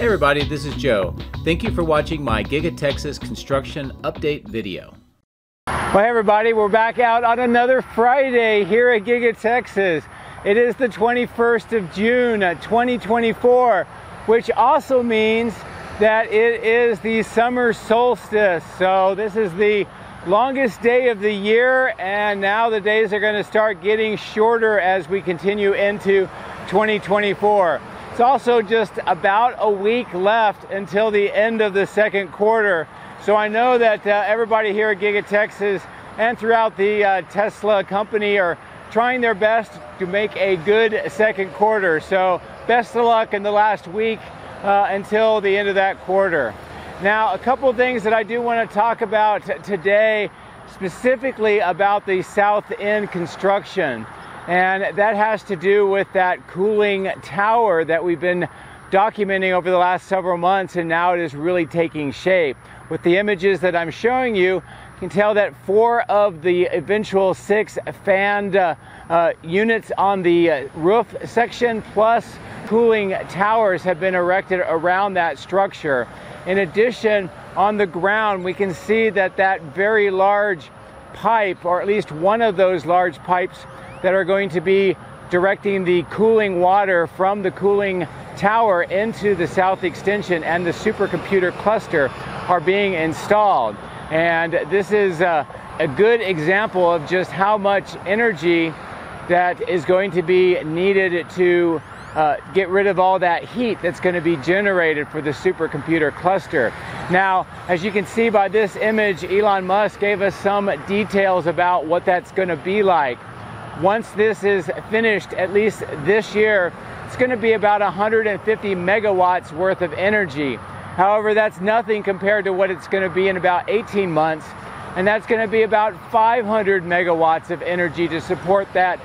Hey everybody, this is Joe. Thank you for watching my Giga-Texas construction update video. Well, hey everybody, we're back out on another Friday here at Giga-Texas. It is the 21st of June, 2024, which also means that it is the summer solstice. So this is the longest day of the year, and now the days are going to start getting shorter as we continue into 2024. It's also just about a week left until the end of the second quarter. So I know that everybody here at Giga-Texas and throughout the Tesla company are trying their best to make a good second quarter. So best of luck in the last week until the end of that quarter. Now, a couple of things that I do want to talk about today, specifically about the south end construction. And that has to do with that cooling tower that we've been documenting over the last several months, and now it is really taking shape. With the images that I'm showing you, you can tell that 4 of the eventual 6 fanned units on the roof section plus cooling towers have been erected around that structure. In addition, on the ground, we can see that that very large pipe, or at least one of those large pipes that are going to be directing the cooling water from the cooling tower into the south extension and the supercomputer cluster, are being installed. And this is a good example of just how much energy that is going to be needed to get rid of all that heat that's going to be generated for the supercomputer cluster. Now, as you can see by this image, Elon Musk gave us some details about what that's going to be like. Once this is finished, at least this year, it's going to be about 150 megawatts worth of energy. However, that's nothing compared to what it's going to be in about 18 months. And that's going to be about 500 megawatts of energy to support that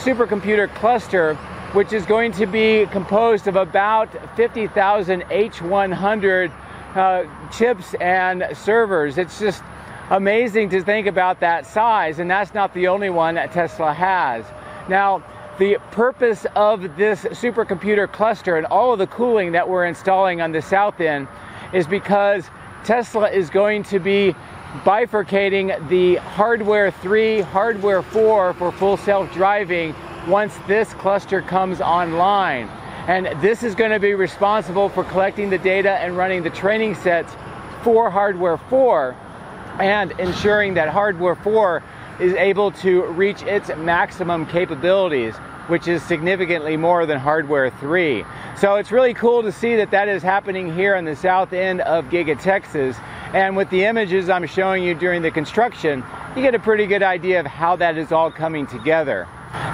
supercomputer cluster, which is going to be composed of about 50,000 H100 chips and servers. It's just amazing to think about that size, and that's not the only one that Tesla has. Now, the purpose of this supercomputer cluster and all of the cooling that we're installing on the south end is because Tesla is going to be bifurcating the hardware 3, hardware 4 for full self-driving once this cluster comes online. And this is going to be responsible for collecting the data and running the training sets for hardware 4, and ensuring that hardware 4 is able to reach its maximum capabilities, which is significantly more than hardware 3. So it's really cool to see that that is happening here on the south end of Giga-Texas. And with the images I'm showing you during the construction, you get a pretty good idea of how that is all coming together.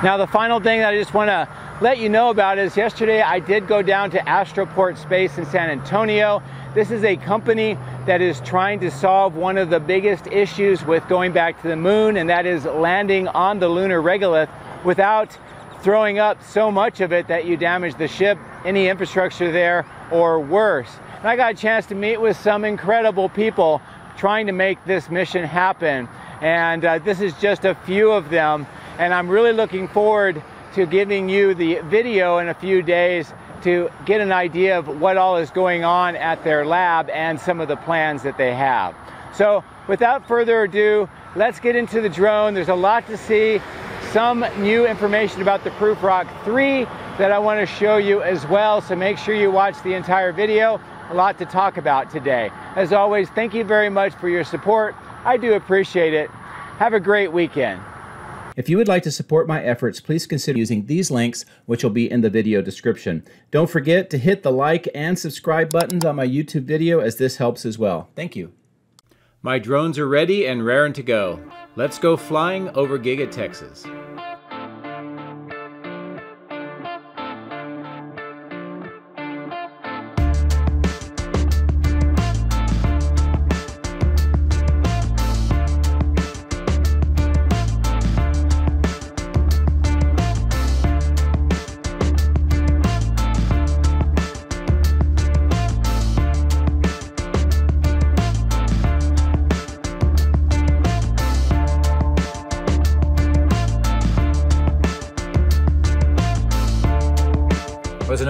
Now, the final thing that I just want to let you know about is yesterday I did go down to Astroport Space in San Antonio. This is a company that is trying to solve one of the biggest issues with going back to the moon, and that is landing on the lunar regolith without throwing up so much of it that you damage the ship, any infrastructure there, or worse. And I got a chance to meet with some incredible people trying to make this mission happen. And this is just a few of them. And I'm really looking forward to giving you the video in a few days to get an idea of what all is going on at their lab and some of the plans that they have. So without further ado, let's get into the drone. There's a lot to see, some new information about the Proof Rock 3 that I want to show you as well. So make sure you watch the entire video. A lot to talk about today. As always, thank you very much for your support. I do appreciate it. Have a great weekend. If you would like to support my efforts, please consider using these links, which will be in the video description. Don't forget to hit the like and subscribe buttons on my YouTube video, as this helps as well. Thank you. My drones are ready and raring to go. Let's go flying over Giga-Texas.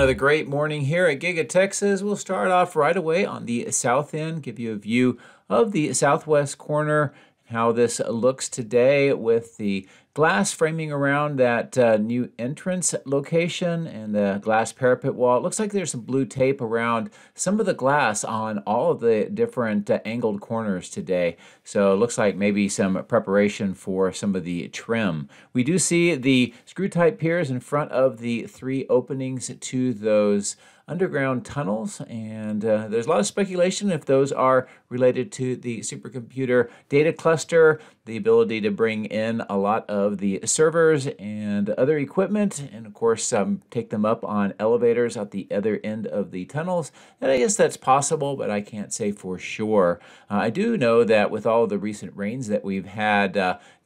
Another great morning here at Giga-Texas. We'll start off right away on the south end, give you a view of the southwest corner, how this looks today with the glass framing around that new entrance location and the glass parapet wall. It looks like there's some blue tape around some of the glass on all of the different angled corners today. So it looks like maybe some preparation for some of the trim. We do see the screw type piers in front of the three openings to those underground tunnels, and there's a lot of speculation if those are related to the supercomputer data cluster, the ability to bring in a lot of the servers and other equipment, and of course take them up on elevators at the other end of the tunnels. And I guess that's possible, but I can't say for sure. I do know that with all the recent rains that we've had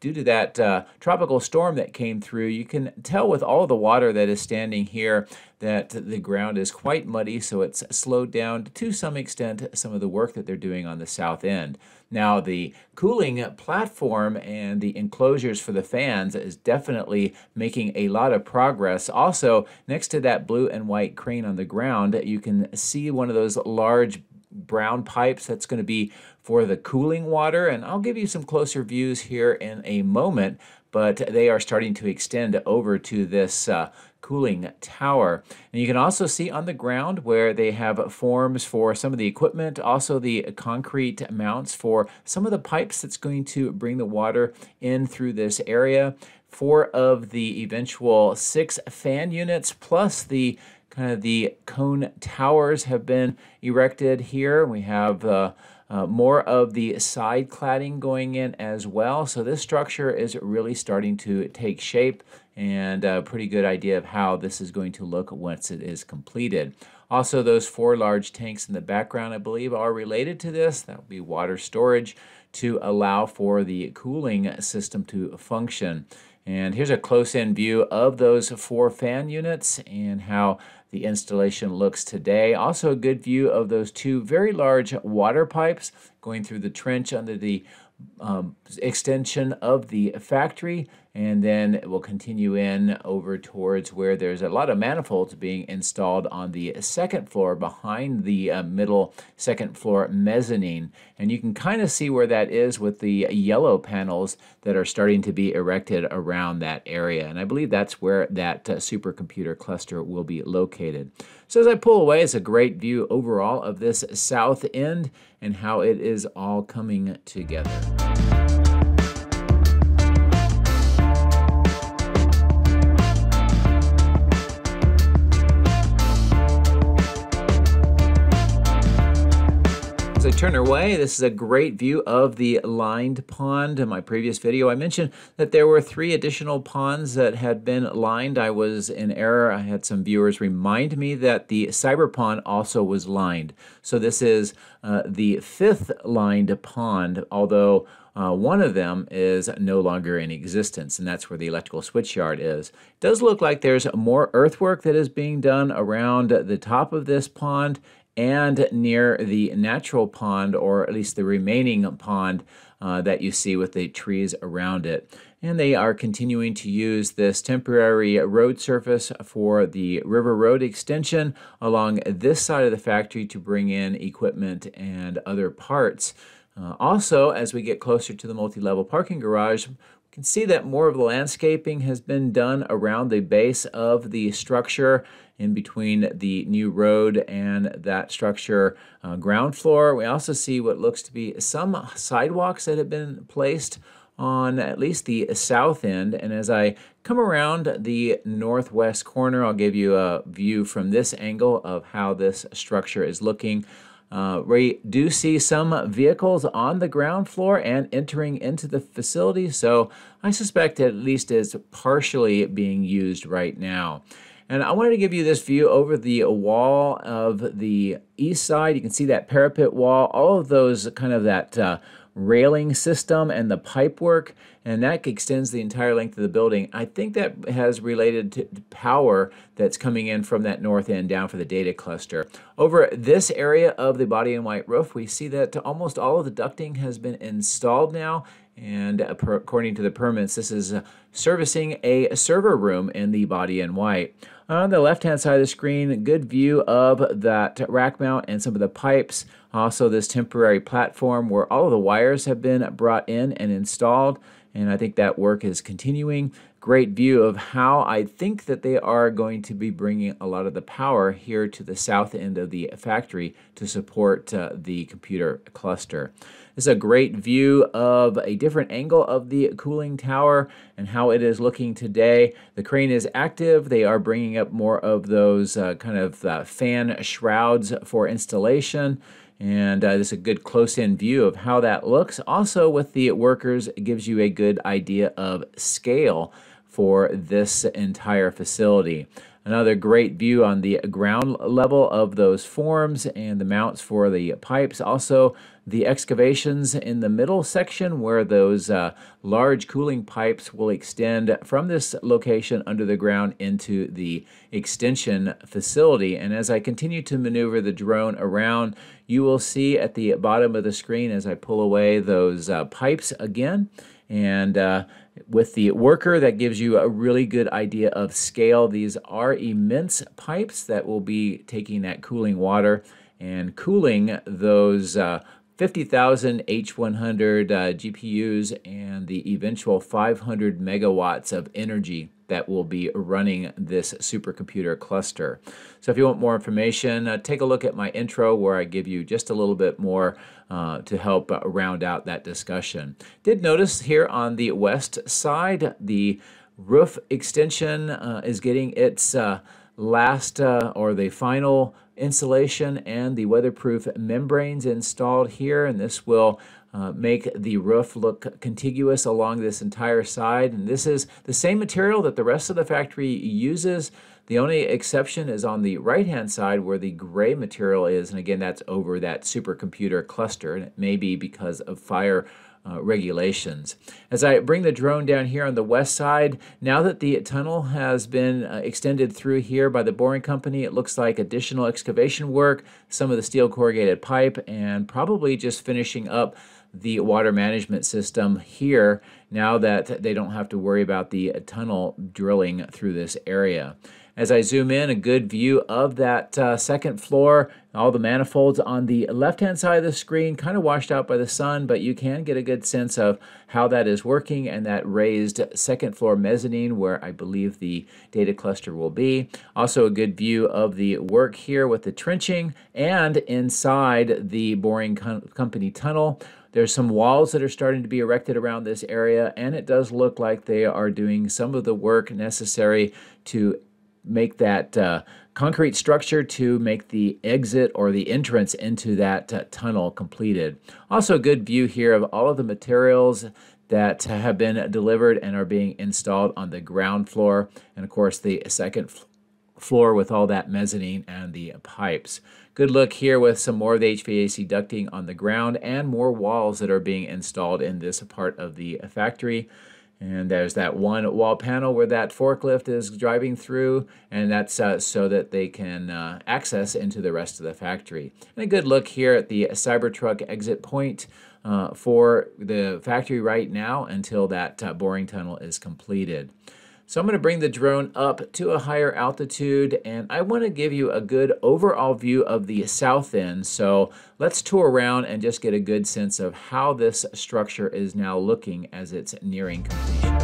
due to that tropical storm that came through, you can tell with all the water that is standing here that the ground is quite muddy, so it's slowed down to some extent some of the work that they're doing on the south end. Now, the cooling platform and the enclosures for the fans is definitely making a lot of progress. Also, next to that blue and white crane on the ground, you can see one of those large brown pipes that's going to be for the cooling water, and I'll give you some closer views here in a moment, but they are starting to extend over to this cooling tower. And you can also see on the ground where they have forms for some of the equipment, also the concrete mounts for some of the pipes that's going to bring the water in through this area. 4 of the eventual 6 fan units plus the kind of the cone towers have been erected here. We have more of the side cladding going in as well. So this structure is really starting to take shape, and a pretty good idea of how this is going to look once it is completed. Also, those 4 large tanks in the background, I believe, are related to this. That will be water storage to allow for the cooling system to function. And here's a close-in view of those 4 fan units and how the installation looks today. Also a good view of those 2 very large water pipes going through the trench under the extension of the factory, and then it will continue in over towards where there's a lot of manifolds being installed on the 2nd floor behind the middle 2nd floor mezzanine. And you can kind of see where that is with the yellow panels that are starting to be erected around that area. And I believe that's where that supercomputer cluster will be located. So as I pull away, it's a great view overall of this south end and how it is all coming together. As I turn away, this is a great view of the lined pond. In my previous video, I mentioned that there were 3 additional ponds that had been lined. I was in error. I had some viewers remind me that the cyber pond also was lined. So this is the 5th lined pond, although one of them is no longer in existence, and that's where the electrical switch yard is. It does look like there's more earthwork that is being done around the top of this pond and near the natural pond, or at least the remaining pond that you see with the trees around it. And they are continuing to use this temporary road surface for the River Road extension along this side of the factory to bring in equipment and other parts. Also, as we get closer to the multi-level parking garage, we can see that more of the landscaping has been done around the base of the structure in between the new road and that structure ground floor. We also see what looks to be some sidewalks that have been placed on at least the south end. And as I come around the northwest corner, I'll give you a view from this angle of how this structure is looking. We do see some vehicles on the ground floor and entering into the facility, so I suspect at least it's partially being used right now. And I wanted to give you this view over the wall of the east side. You can see that parapet wall, all of those kind of that railing system and the pipe work, and that extends the entire length of the building. I think that has related to power that's coming in from that north end down for the data cluster. Over this area of the body and white roof, we see that almost all of the ducting has been installed now, And according to the permits, this is servicing a server room in the body in white. On the left-hand side of the screen, a good view of that rack mount and some of the pipes. Also this temporary platform where all of the wires have been brought in and installed. And I think that work is continuing. Great view of how I think that they are going to be bringing a lot of the power here to the south end of the factory to support the computer cluster. This is a great view of a different angle of the cooling tower and how it is looking today. The crane is active. They are bringing up more of those fan shrouds for installation. And this is a good close-in view of how that looks. Also with the workers, it gives you a good idea of scale for this entire facility. Another great view on the ground level of those forms and the mounts for the pipes. Also the excavations in the middle section where those large cooling pipes will extend from this location under the ground into the extension facility. And as I continue to maneuver the drone around, you will see at the bottom of the screen as I pull away those pipes again. And with the worker, that gives you a really good idea of scale. These are immense pipes that will be taking that cooling water and cooling those 50,000 H100 GPUs and the eventual 500 megawatts of energy that will be running this supercomputer cluster. So if you want more information, take a look at my intro where I give you just a little bit more to help round out that discussion. Did notice here on the west side, the roof extension is getting its last or the final insulation and the weatherproof membranes installed here, and this will make the roof look contiguous along this entire side. And this is the same material that the rest of the factory uses. The only exception is on the right-hand side where the gray material is, and again, that's over that supercomputer cluster, and it may be because of fire regulations. As I bring the drone down here on the west side, now that the tunnel has been extended through here by the boring company, it looks like additional excavation work, some of the steel corrugated pipe, and probably just finishing up the water management system here now that they don't have to worry about the tunnel drilling through this area. As I zoom in, a good view of that second floor, all the manifolds on the left-hand side of the screen, kind of washed out by the sun, but you can get a good sense of how that is working, and that raised second floor mezzanine where I believe the data cluster will be. Also a good view of the work here with the trenching and inside the boring company tunnel. There's some walls that are starting to be erected around this area, and it does look like they are doing some of the work necessary to make that concrete structure to make the exit or the entrance into that tunnel completed. Also a good view here of all of the materials that have been delivered and are being installed on the ground floor, and of course the second floor with all that mezzanine and the pipes. Good look here with some more of the HVAC ducting on the ground and more walls that are being installed in this part of the factory. And there's that one wall panel where that forklift is driving through, and that's so that they can access into the rest of the factory. And a good look here at the Cybertruck exit point for the factory right now until that boring tunnel is completed. So I'm going to bring the drone up to a higher altitude, and I want to give you a good overall view of the south end. So let's tour around and just get a good sense of how this structure is now looking as it's nearing completion.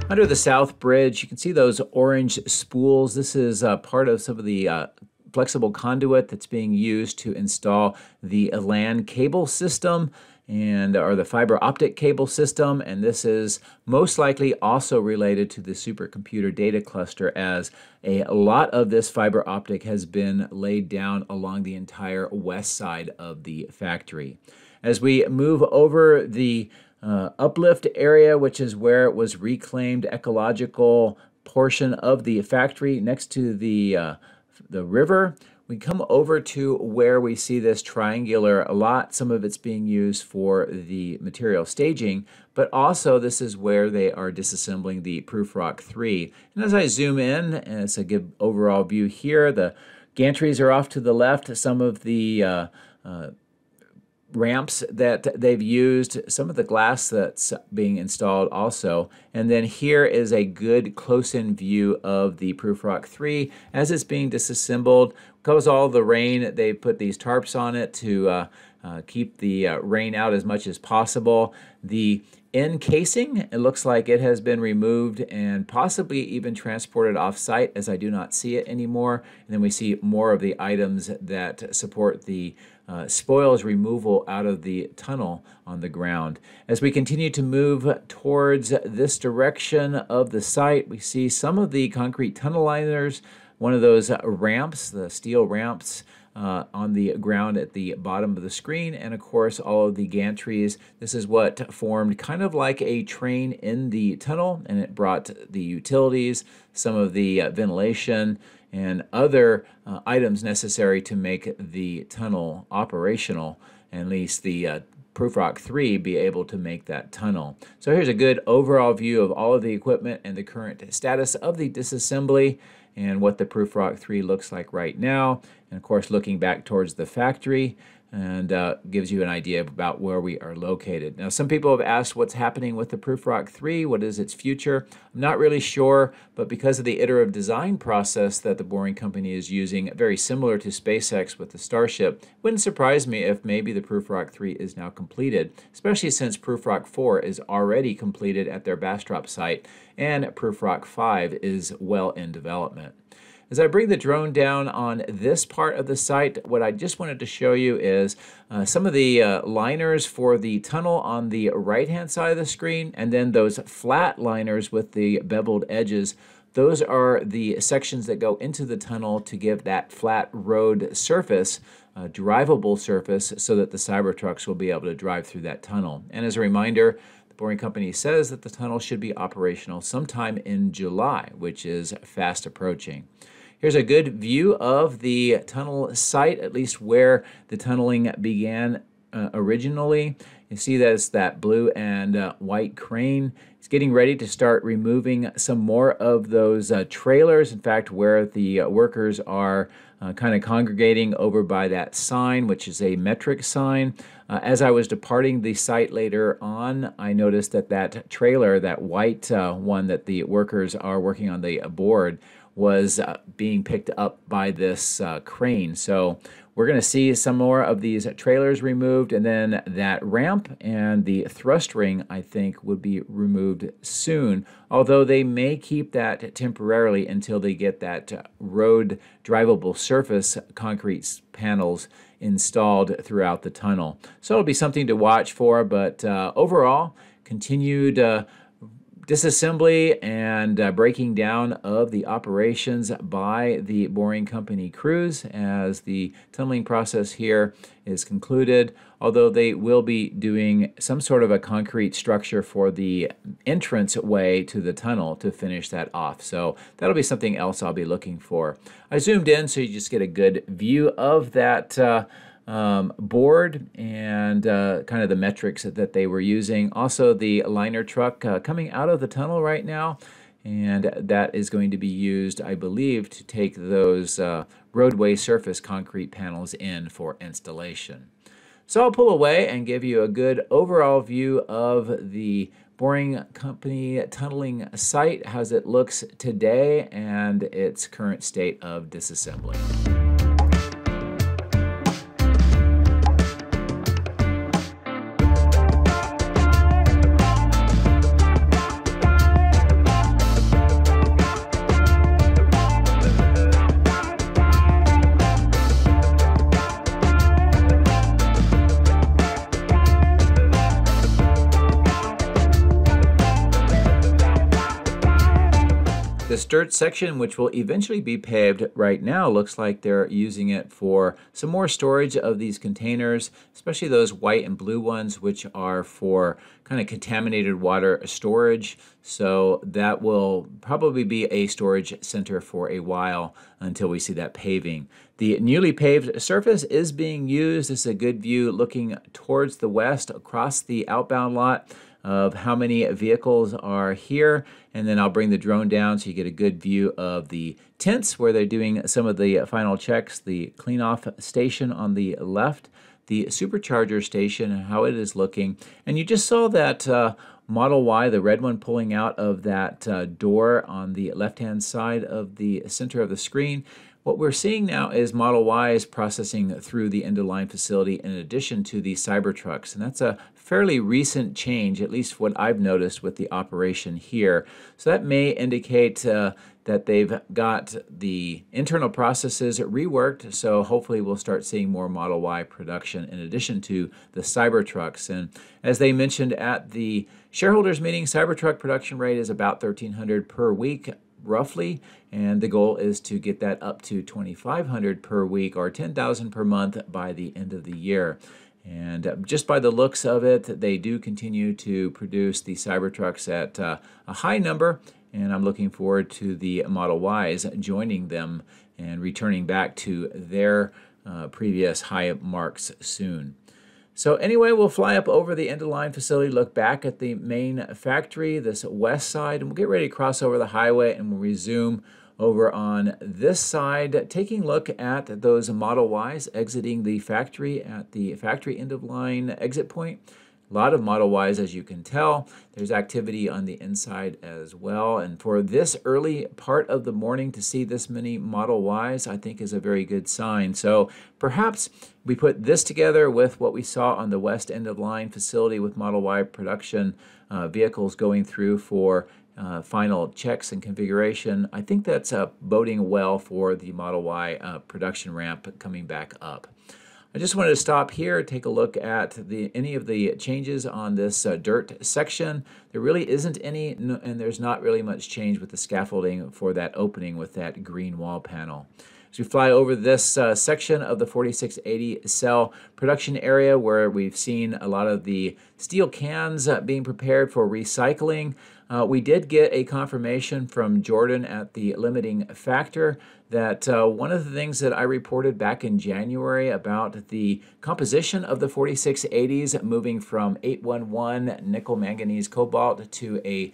Under the south bridge, you can see those orange spools. This is part of some of the flexible conduit that's being used to install the LAN cable system. or the fiber optic cable system, and this is most likely also related to the supercomputer data cluster, as a lot of this fiber optic has been laid down along the entire west side of the factory. As we move over the uplift area, which is where it was reclaimed ecological portion of the factory next to the river, we come over to where we see this triangular lot. Some of it's being used for the material staging, but also this is where they are disassembling the Prufrock 3. And as I zoom in, and it's a good overall view here, the gantries are off to the left. Some of the ramps that they've used, some of the glass that's being installed also. And then here is a good close-in view of the Prufrock 3 as it's being disassembled. Because all the rain, they put these tarps on it to keep the rain out as much as possible. The end casing, it looks like it has been removed and possibly even transported off-site, as I do not see it anymore. And then we see more of the items that support the spoils removal out of the tunnel on the ground. As we continue to move towards this direction of the site, we see some of the concrete tunnel liners, one of those ramps, the steel ramps on the ground at the bottom of the screen, and of course all of the gantries. This is what formed kind of like a train in the tunnel, and it brought the utilities, some of the ventilation, and other items necessary to make the tunnel operational, and at least the Prufrock 3 be able to make that tunnel. So here's a good overall view of all of the equipment and the current status of the disassembly and what the Prufrock 3 looks like right now. And of course looking back towards the factory, and gives you an idea about where we are located. Now, some people have asked what's happening with the Prufrock 3, what is its future? I'm not really sure, but because of the iterative design process that the Boring Company is using, very similar to SpaceX with the Starship, wouldn't surprise me if maybe the Prufrock 3 is now completed, especially since Prufrock 4 is already completed at their Bastrop site, and Prufrock 5 is well in development. As I bring the drone down on this part of the site, what I just wanted to show you is some of the liners for the tunnel on the right-hand side of the screen, and then those flat liners with the beveled edges. Those are the sections that go into the tunnel to give that flat road surface, drivable surface, so that the Cybertrucks will be able to drive through that tunnel. And as a reminder, the Boring Company says that the tunnel should be operational sometime in July, which is fast approaching. Here's a good view of the tunnel site, at least where the tunneling began originally. You see that it's that blue and white crane. It's getting ready to start removing some more of those trailers. In fact, where the workers are kind of congregating over by that sign, which is a metric sign. As I was departing the site later on, I noticed that that trailer, that white one that the workers are working on the board, was being picked up by this crane. So we're going to see some more of these trailers removed, and then that ramp and the thrust ring, I think, would be removed soon, although they may keep that temporarily until they get that road drivable surface concrete panels installed throughout the tunnel. So it'll be something to watch for, but overall, continued disassembly and breaking down of the operations by the Boring Company crews as the tunneling process here is concluded, although they will be doing some sort of a concrete structure for the entrance way to the tunnel to finish that off. So that'll be something else I'll be looking for. I zoomed in so you just get a good view of that board and kind of the metrics that they were using. Also the liner truck coming out of the tunnel right now, and that is going to be used, I believe, to take those roadway surface concrete panels in for installation. So I'll pull away and give you a good overall view of the Boring Company tunneling site, how it looks today, and its current state of disassembly. dirt section, which will eventually be paved right now, looks like they're using it for some more storage of these containers, especially those white and blue ones, which are for kind of contaminated water storage. So that will probably be a storage center for a while until we see that paving. The newly paved surface is being used. This is a good view looking towards the west across the outbound lot of how many vehicles are here, and then I'll bring the drone down so you get a good view of the tents where they're doing some of the final checks, the clean-off station on the left, the supercharger station and how it is looking. And you just saw that Model Y, the red one, pulling out of that door on the left-hand side of the center of the screen. What we're seeing now is Model Y is processing through the end-of-line facility in addition to the Cybertrucks, and that's a fairly recent change, at least what I've noticed with the operation here. So that may indicate that they've got the internal processes reworked, so hopefully we'll start seeing more Model Y production in addition to the Cybertrucks. And as they mentioned at the shareholders meeting, Cybertruck production rate is about 1,300 per week, roughly, and the goal is to get that up to 2,500 per week or 10,000 per month by the end of the year. And just by the looks of it, they do continue to produce the Cybertrucks at a high number, and I'm looking forward to the Model Ys joining them and returning back to their previous high marks soon. So anyway, we'll fly up over the end-of-line facility, look back at the main factory, this west side, and we'll get ready to cross over the highway, and we'll resume over on this side, taking a look at those Model Ys exiting the factory at the factory end-of-line exit point. A lot of Model Ys, as you can tell. There's activity on the inside as well. And for this early part of the morning to see this many Model Ys, I think is a very good sign. So perhaps we put this together with what we saw on the west end of line facility with Model Y production vehicles going through for final checks and configuration. I think that's boding well for the Model Y production ramp coming back up. I just wanted to stop here, take a look at any of the changes on this dirt section. There really isn't any, and there's not really much change with the scaffolding for that opening with that green wall panel. As we fly over this section of the 4680 cell production area where we've seen a lot of the steel cans being prepared for recycling, we did get a confirmation from Jordan at the limiting factor that one of the things that I reported back in January about the composition of the 4680s moving from 811 nickel manganese cobalt to a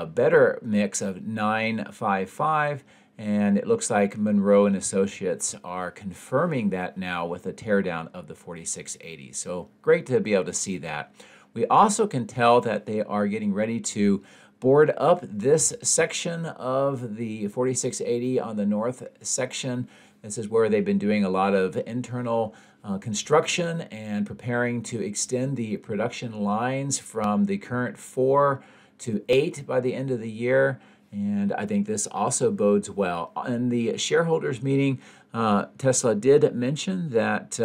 better mix of 955, and it looks like Monroe and Associates are confirming that now with a teardown of the 4680. So great to be able to see that. We also can tell that they are getting ready to board up this section of the 4680 on the north section. This is where they've been doing a lot of internal construction and preparing to extend the production lines from the current 4 to 8 by the end of the year. And I think this also bodes well. In the shareholders meeting, Tesla did mention that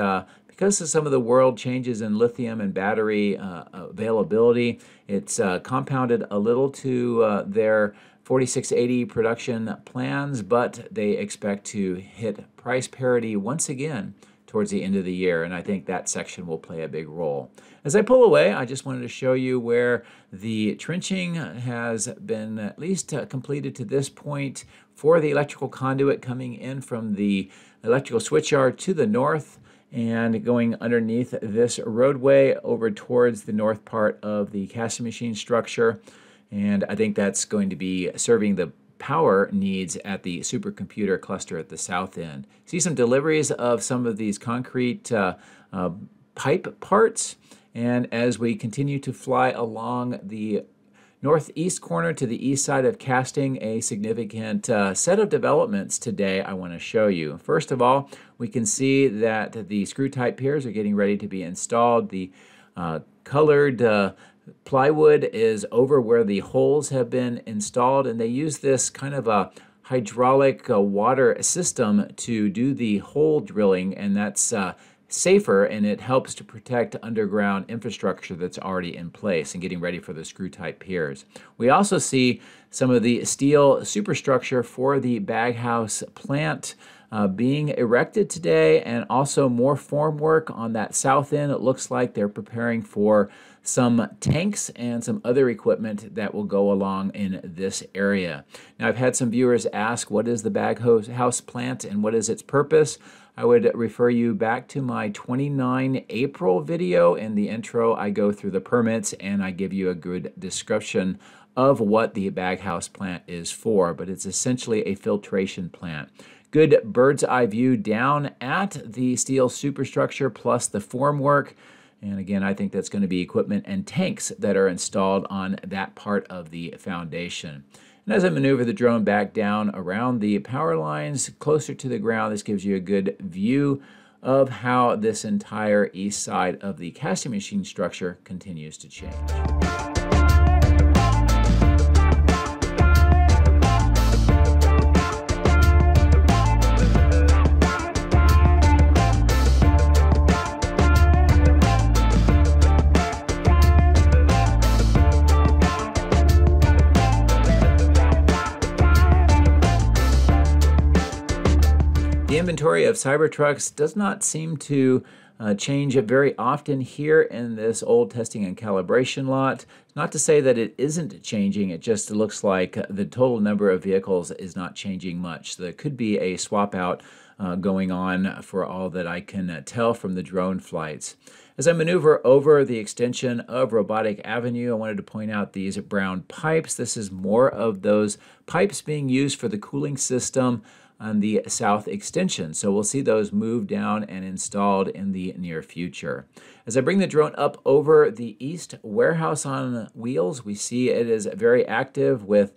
because of some of the world changes in lithium and battery availability, it's compounded a little to their 4680 production plans, but they expect to hit price parity once again towards the end of the year, and I think that section will play a big role. As I pull away, I just wanted to show you where the trenching has been at least completed to this point for the electrical conduit coming in from the electrical switchyard to the north and going underneath this roadway over towards the north part of the casting machine structure. And I think that's going to be serving the power needs at the supercomputer cluster at the south end. See some deliveries of some of these concrete pipe parts, and as we continue to fly along the northeast corner to the east side of casting, a significant set of developments today I want to show you. First of all, we can see that the screw type piers are getting ready to be installed. The colored plywood is over where the holes have been installed, and they use this kind of a hydraulic water system to do the hole drilling, and that's safer, and it helps to protect underground infrastructure that's already in place and getting ready for the screw-type piers. We also see some of the steel superstructure for the baghouse plant being erected today, and also more form work on that south end. It looks like they're preparing for some tanks and some other equipment that will go along in this area. Now, I've had some viewers ask, what is the baghouse plant and what is its purpose? I would refer you back to my 29 April video. In the intro, I go through the permits and I give you a good description of what the baghouse plant is for, but it's essentially a filtration plant. Good bird's eye view down at the steel superstructure plus the formwork. And again, I think that's going to be equipment and tanks that are installed on that part of the foundation. And as I maneuver the drone back down around the power lines closer to the ground, this gives you a good view of how this entire east side of the casting machine structure continues to change. The inventory of Cybertrucks does not seem to change very often here in this old testing and calibration lot. Not to say that it isn't changing, it just looks like the total number of vehicles is not changing much. So there could be a swap out going on for all that I can tell from the drone flights. As I maneuver over the extension of Robotic Avenue, I wanted to point out these brown pipes. This is more of those pipes being used for the cooling system on the south extension. So we'll see those move down and installed in the near future. As I bring the drone up over the east warehouse on wheels, we see it is very active with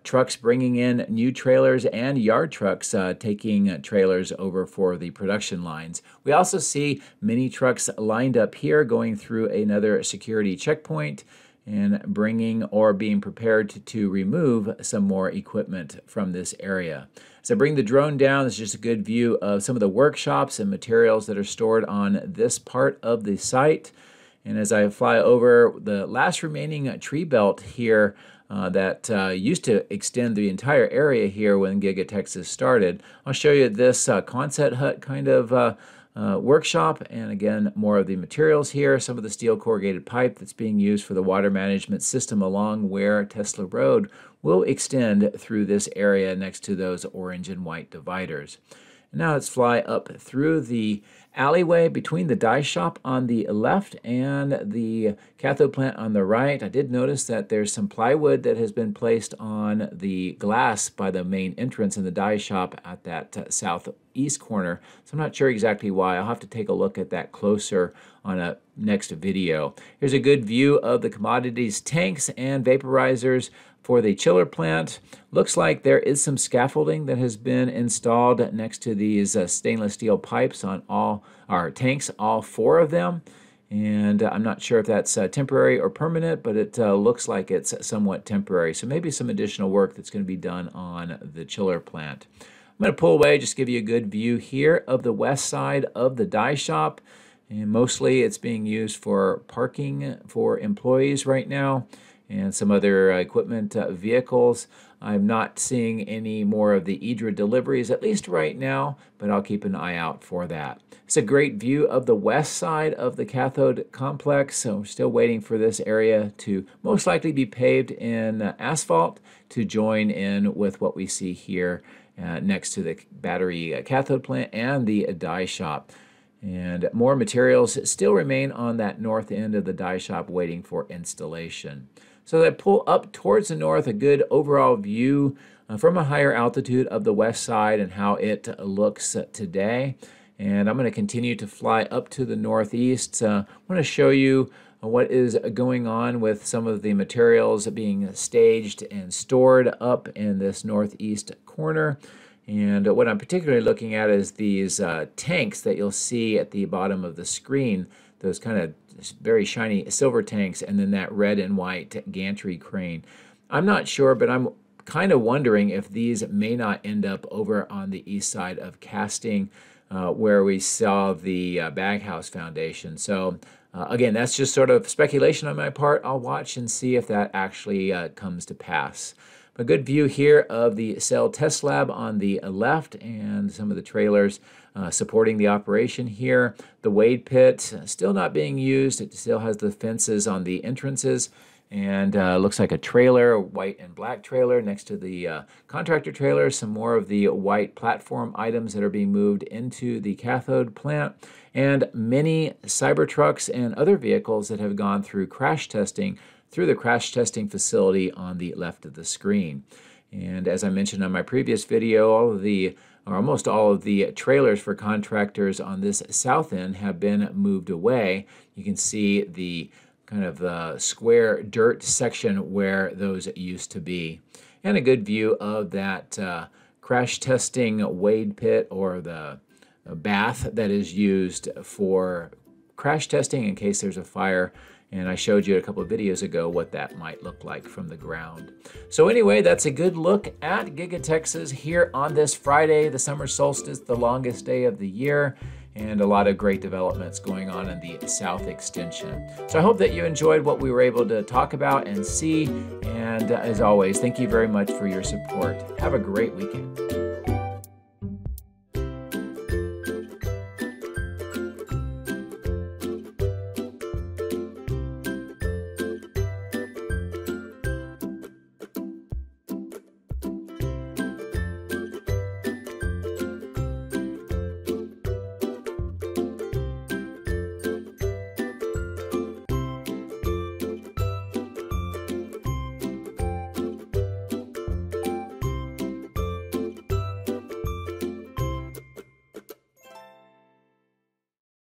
trucks bringing in new trailers and yard trucks taking trailers over for the production lines. We also see mini trucks lined up here going through another security checkpoint and bringing or being prepared to remove some more equipment from this area. As I bring the drone down, this is just a good view of some of the workshops and materials that are stored on this part of the site. And as I fly over the last remaining tree belt here that used to extend the entire area here when Giga-Texas started, I'll show you this concept hut kind of workshop, and again, more of the materials here, some of the steel corrugated pipe that's being used for the water management system along where Tesla Road will extend through this area next to those orange and white dividers. And now let's fly up through the alleyway between the die shop on the left and the cathode plant on the right. I did notice that there's some plywood that has been placed on the glass by the main entrance in the die shop at that southeast corner. So I'm not sure exactly why. I'll have to take a look at that closer on a next video. Here's a good view of the commodities tanks and vaporizers for the chiller plant. Looks like there is some scaffolding that has been installed next to these stainless steel pipes on all our tanks, all four of them. And I'm not sure if that's temporary or permanent, but it looks like it's somewhat temporary. So maybe some additional work that's going to be done on the chiller plant. I'm going to pull away, just give you a good view here of the west side of the die shop. And mostly it's being used for parking for employees right now, and some other equipment vehicles. I'm not seeing any more of the EDRA deliveries, at least right now, but I'll keep an eye out for that. It's a great view of the west side of the cathode complex, so we're still waiting for this area to most likely be paved in asphalt to join in with what we see here next to the battery cathode plant and the die shop. And more materials still remain on that north end of the die shop waiting for installation. So I pull up towards the north, a good overall view from a higher altitude of the west side and how it looks today. And I'm going to continue to fly up to the northeast. I want to show you what is going on with some of the materials being staged and stored up in this northeast corner. And what I'm particularly looking at is these tanks that you'll see at the bottom of the screen, those kind of very shiny silver tanks, and then that red and white gantry crane. I'm not sure, but I'm kind of wondering if these may not end up over on the east side of casting where we saw the baghouse foundation. So again, that's just sort of speculation on my part. I'll watch and see if that actually comes to pass. A good view here of the cell test lab on the left and some of the trailers supporting the operation here. The wade pit still not being used. It still has the fences on the entrances, and looks like a trailer, a white and black trailer next to the contractor trailer. Some more of the white platform items that are being moved into the cathode plant, and many Cybertrucks and other vehicles that have gone through crash testing through the crash testing facility on the left of the screen. And as I mentioned on my previous video, almost all of the trailers for contractors on this south end have been moved away. You can see the kind of square dirt section where those used to be. And a good view of that crash testing wade pit, or the bath that is used for crash testing in case there's a fire. And I showed you a couple of videos ago what that might look like from the ground. So anyway, that's a good look at Giga-Texas here on this Friday, the summer solstice, the longest day of the year, and a lot of great developments going on in the south extension. So I hope that you enjoyed what we were able to talk about and see. And as always, thank you very much for your support. Have a great weekend.